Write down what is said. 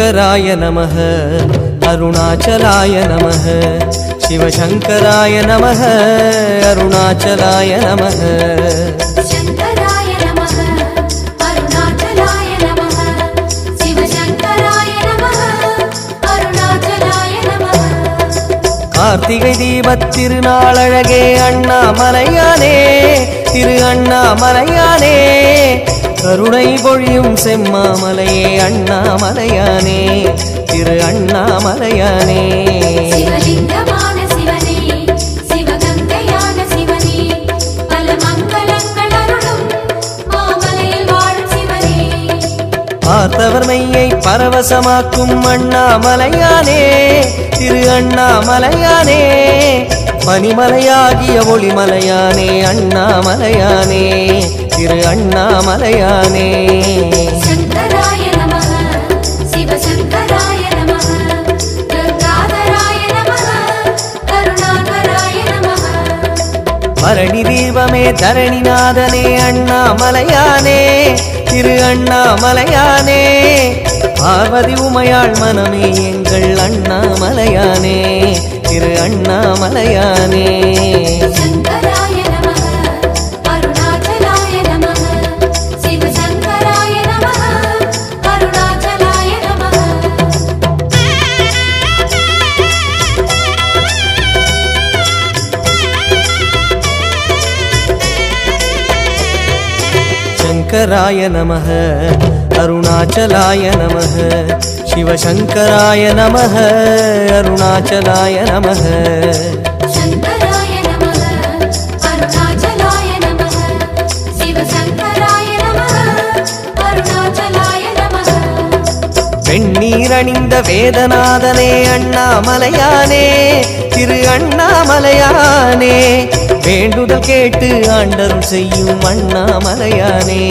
शंकराय नमः अरुणाचलाय नमः शिवशंकराय नमः अरुणाचलाय नमः शंकराय नमः अरुणाचलाय नमः शिवशंकराय नमः अरुणाचलाय नमः कार्तिகை தீபத் திருநாளழகே அண்ணாமலையானே திரு அண்ணாமலையானே கருணை பொழியும் செம்மாமலையே அண்ணாமலையானே திரு அண்ணாமலையானே சிவலிங்கமான சிவனே சிவகங்கையான சிவனே பல மங்களங்கள் அருளும் மாமலையில் வாழும் சிவனே பார்த்தவர் மெய்யை பரவசமாக்கும் அண்ணாமலையானே திரு அண்ணாமலையானே பனிமலையாகிய ஒளிமலையானே அண்ணாமலையானே திரு அண்ணாமலையானே शंकराय नमः शिवशंकराय नमः गंगाधराय नमः करुणाकराय नमः பரணி தீபமே தரணிநாதனே அண்ணாமலையானே திரு அண்ணாமலையானே பார்வதி உமையாள் மனமே எங்கள் அண்ணாமலையானே திரு அண்ணாமலையானே शंकराय नमः अरुणाचलाय नमः शिवशंकराय नमः अरुणाचलाय नमः शंकराय नमः अरुणाचलाय नमः शिवशंकराय नमः अरुणाचलाय नमः शंकराय नमः अरुणाचलाय नमः शिवशंकराय नमः अरुणाचलाय नमः வெண்ணீரணிந்த வேதநாதனே அண்ணாமலையானே திரு அண்ணாமலையானே வேண்டுதல் கேட்டு ஆண்டருள் செய்யும் அண்ணாமலையானே